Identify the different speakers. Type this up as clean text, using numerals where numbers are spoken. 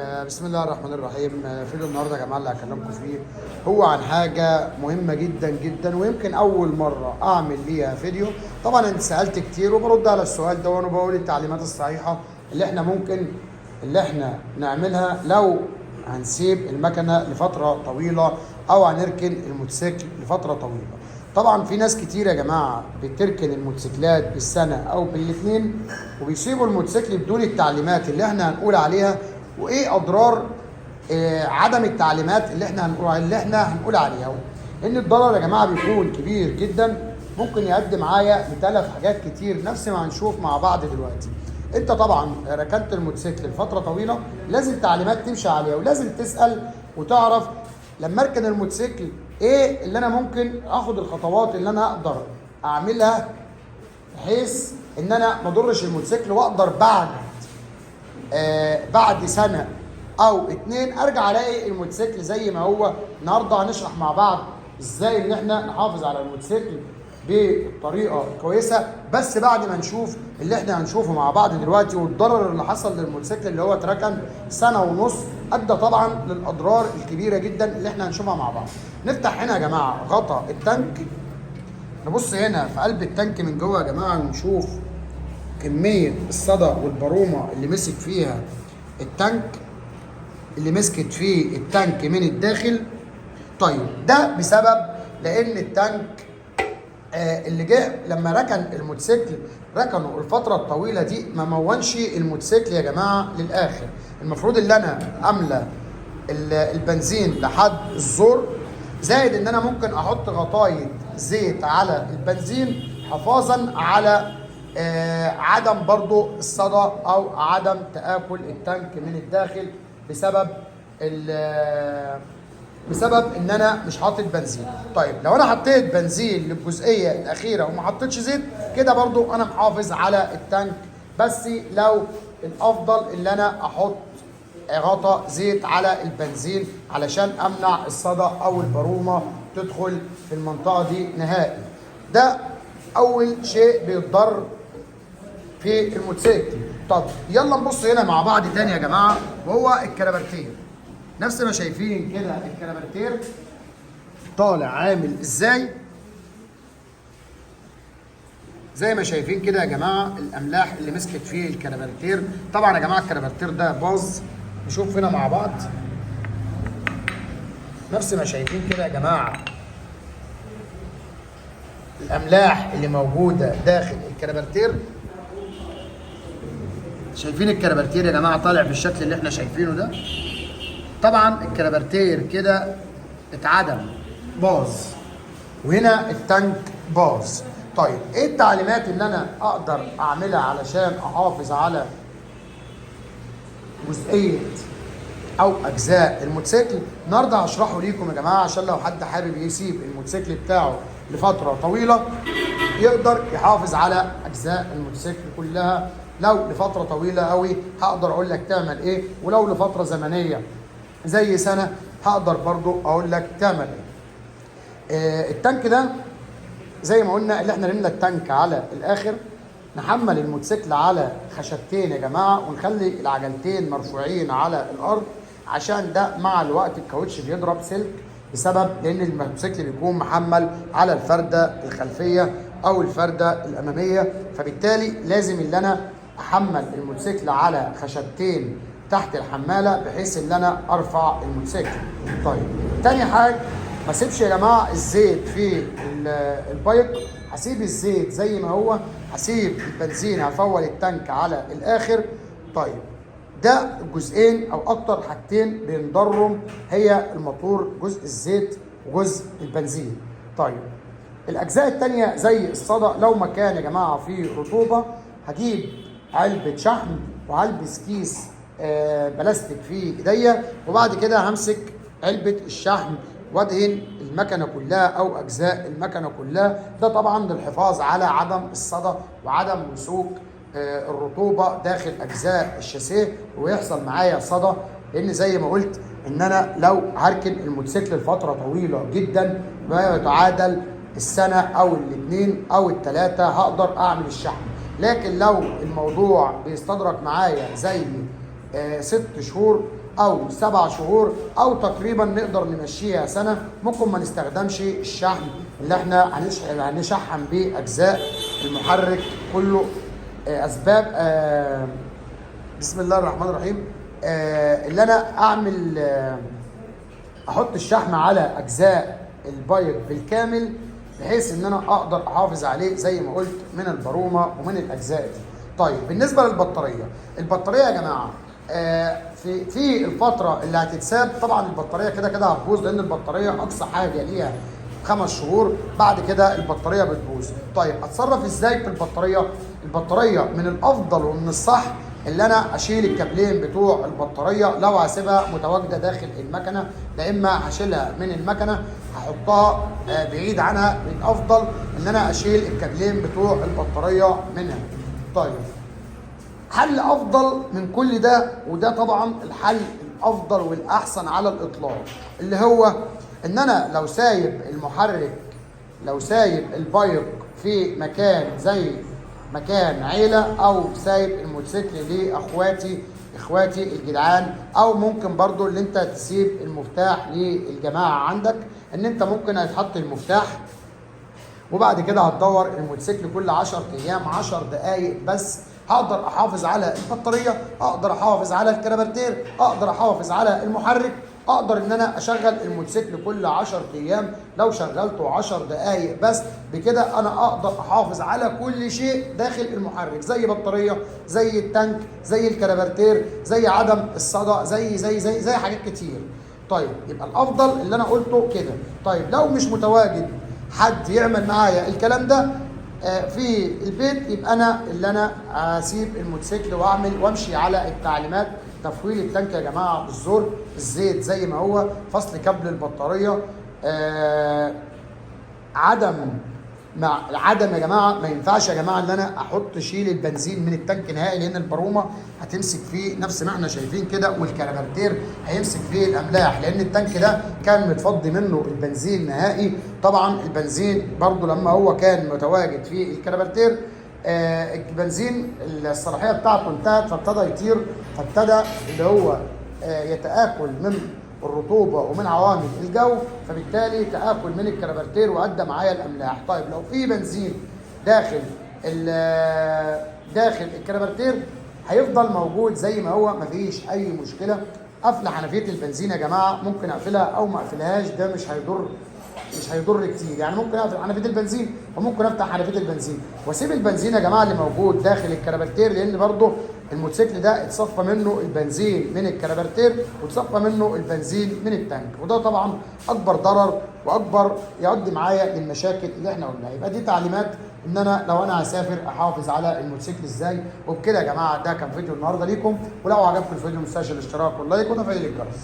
Speaker 1: بسم الله الرحمن الرحيم. فيديو النهارده يا جماعه اللي هكلمكم فيه هو عن حاجه مهمه جدا جدا، ويمكن اول مره اعمل ليها فيديو. طبعا انت سالت كتير وبرد على السؤال ده، وانا بقول التعليمات الصحيحه اللي احنا نعملها لو هنسيب المكنه لفتره طويله او هنركن الموتوسيكل لفتره طويله. طبعا في ناس كتير يا جماعه بتركن الموتوسيكلات بالسنه او بالاثنين وبيسيبوا الموتوسيكل بدون التعليمات اللي احنا هنقول عليها، وايه اضرار عدم التعليمات اللي احنا هنقول عليها. ان الضرر يا جماعه بيكون كبير جدا، ممكن يؤدي معايا لتلف حاجات كتير نفس ما هنشوف مع بعض دلوقتي. انت طبعا ركنت الموتوسيكل لفتره طويله، لازم تعليمات تمشي عليها، ولازم تسال وتعرف لما اركن الموتوسيكل ايه اللي انا ممكن اخد الخطوات اللي انا اقدر اعملها بحيث ان انا ما اضرش الموتوسيكل، واقدر بعد سنه او اتنين ارجع الاقي الموتوسيكل زي ما هو. النهارده هنشرح مع بعض ازاي ان احنا نحافظ على الموتوسيكل بطريقه كويسه، بس بعد ما نشوف اللي احنا هنشوفه مع بعض دلوقتي، والضرر اللي حصل للموتوسيكل اللي هو اتركن سنه ونص ادى طبعا للاضرار الكبيره جدا اللي احنا هنشوفها مع بعض. نفتح هنا يا جماعه غطا التانك، نبص هنا في قلب التانك من جوه يا جماعه، ونشوف كميه الصدى والبرومه اللي مسك فيها التانك، اللي مسكت فيه التانك من الداخل. طيب ده بسبب لان التانك اللي جه لما ركن الموتوسيكل ركنه الفتره الطويله دي ما مونش الموتوسيكل يا جماعه للاخر. المفروض ان انا املى البنزين لحد الزور، زائد ان انا ممكن احط غطايه زيت على البنزين حفاظا على عدم برضو الصدى او عدم تآكل التانك من الداخل بسبب ان انا مش حاطط بنزين. طيب لو انا حطيت بنزين للجزئيه الاخيره وما حطيتش زيت، كده برضو انا محافظ على التانك، بس لو الافضل ان انا احط غطا زيت على البنزين علشان امنع الصدى او البرومه تدخل في المنطقه دي نهائي. ده اول شيء بيتضر في الموتوسيكل. طب يلا نبص هنا مع بعض تاني يا جماعه، وهو الكربرتير. نفس ما شايفين كده الكربرتير طالع عامل ازاي، زي ما شايفين كده يا جماعه الاملاح اللي مسكت فيه الكربرتير. طبعا يا جماعه الكربرتير ده باظ، نشوف هنا مع بعض. نفس ما شايفين كده يا جماعه الاملاح اللي موجوده داخل الكربرتير. شايفين الكربرتير يا جماعه طالع بالشكل اللي احنا شايفينه ده. طبعا الكربرتير كده اتعدم، باظ، وهنا التانك باظ. طيب ايه التعليمات اللي انا اقدر اعملها علشان احافظ على جزئيه او اجزاء الموتوسيكل؟ النهارده هشرحه ليكم يا جماعه عشان لو حد حابب يسيب الموتوسيكل بتاعه لفتره طويله يقدر يحافظ على اجزاء الموتوسيكل كلها. لو لفتره طويله قوي هقدر اقول لك تعمل ايه، ولو لفتره زمنيه زي سنه هقدر برضو اقول لك تعمل ايه. التانك ده زي ما قلنا اللي احنا نملى التانك على الاخر، نحمل الموتوسيكل على خشبتين يا جماعه، ونخلي العجلتين مرفوعين على الارض، عشان ده مع الوقت الكاوتش بيضرب سلك بسبب لان الموتوسيكل بيكون محمل على الفرده الخلفيه او الفرده الاماميه، فبالتالي لازم ان انا احمل الموتوسيكل على خشبتين تحت الحماله بحيث ان انا ارفع الموتوسيكل. طيب تاني حاجه، ما اسيبش يا جماعه الزيت في البايب، هسيب الزيت زي ما هو، هسيب البنزين، هفول التانك على الاخر. طيب ده جزئين او اكتر حاجتين بينضرهم، هي الموتور جزء الزيت وجزء البنزين. طيب الاجزاء التانيه زي الصدى، لو مكان يا جماعه فيه رطوبه هجيب علبه شحم وهلبس كيس بلاستيك في ايديا، وبعد كده همسك علبه الشحم وادهن المكنه كلها او اجزاء المكنه كلها. ده طبعا للحفاظ على عدم الصدى وعدم وثوق الرطوبه داخل اجزاء الشاسيه ويحصل معايا صدى، لان زي ما قلت ان انا لو هركن الموتوسيكل لفتره طويله جدا ما يتعادل السنه او الاثنين او الثلاثه هقدر اعمل الشحم. لكن لو الموضوع بيستدرك معايا زي 6 شهور او 7 شهور او تقريبا نقدر نمشيها سنه. ممكن ما نستخدمش الشحن اللي احنا هنشحن بيه اجزاء المحرك كله. اسباب بسم الله الرحمن الرحيم. اللي انا اعمل احط الشحن على اجزاء البايك بالكامل بحيث ان انا اقدر احافظ عليه زي ما قلت من البرومه ومن الاجزاء دي. طيب بالنسبه للبطاريه، البطاريه يا جماعه في الفتره اللي هتتساب طبعا البطاريه كده كده هتبوظ، لان البطاريه اقصى حاجه ليها 5 شهور، بعد كده البطاريه بتبوظ. طيب اتصرف ازاي في البطاريه؟ البطاريه من الافضل ومن الصح اللي انا اشيل الكابلين بتوع البطاريه لو هسيبها متواجده داخل المكنه، لا اما هشيلها من المكنه هحطها بعيد عنها. الافضل ان انا اشيل الكابلين بتوع البطاريه منها. طيب حل افضل من كل ده، وده طبعا الحل الافضل والاحسن على الاطلاق، اللي هو ان انا لو سايب المحرك، لو سايب البايك في مكان زي مكان عيله، او سايب الموتوسيكل اخواتي الجدعان، او ممكن برضو اللي انت تسيب المفتاح للجماعه عندك، ان انت ممكن هيتحط المفتاح وبعد كده هتدور الموتوسيكل كل 10 ايام 10 دقائق بس. هقدر احافظ على البطاريه، اقدر احافظ على الكربرتير، اقدر احافظ على المحرك، اقدر ان انا اشغل الموتوسيكل كل 10 ايام لو شغلته 10 دقائق بس. بكده انا اقدر احافظ على كل شيء داخل المحرك، زي بطاريه، زي التانك، زي الكربرتير، زي عدم الصدى، زي حاجات كتير. طيب يبقى الافضل اللي انا قلته كده. طيب لو مش متواجد حد يعمل معايا الكلام ده في البيت، يبقى انا اللي انا اسيب الموتوسيكل واعمل وامشي على التعليمات. تفويل التانك يا جماعه بالزور، الزيت زي ما هو، فصل كابل البطاريه، عدم يا جماعه ما ينفعش يا جماعه ان انا احط شيل البنزين من التانك نهائي، لان البرومه هتمسك فيه نفس ما احنا شايفين كده، والكربرتير هيمسك فيه الاملاح، لان التانك ده كان متفضي منه البنزين نهائي. طبعا البنزين برضو لما هو كان متواجد في الكربرتير البنزين الصلاحيه بتاعته انتهت، فابتدى يطير، فابتدى اللي هو يتآكل من الرطوبه ومن عوامل الجو، فبالتالي تآكل من الكربرتير وادى معايا الاملاح. طيب لو في بنزين داخل الكربرتير هيفضل موجود زي ما هو، مفيش اي مشكله. قفل حنفيه البنزين يا جماعه ممكن اقفلها او ما اقفلهاش، ده مش هيضر كتير. يعني ممكن اقفل حنفيه البنزين وممكن افتح حنفيه البنزين واسيب البنزين يا جماعه اللي موجود داخل الكربرتير، لان برضه الموتوسيكل ده اتصفى منه البنزين من الكربرتير واتصفى منه البنزين من التانك، وده طبعا اكبر ضرر واكبر يؤدي معايا للمشاكل اللي احنا قلناها. يبقى دي تعليمات ان انا لو انا هسافر احافظ على الموتوسيكل ازاي. وبكده يا جماعه ده كان فيديو النهارده ليكم، ولو عجبكم الفيديو ما تنساش الاشتراك واللايك وتفعيل الجرس.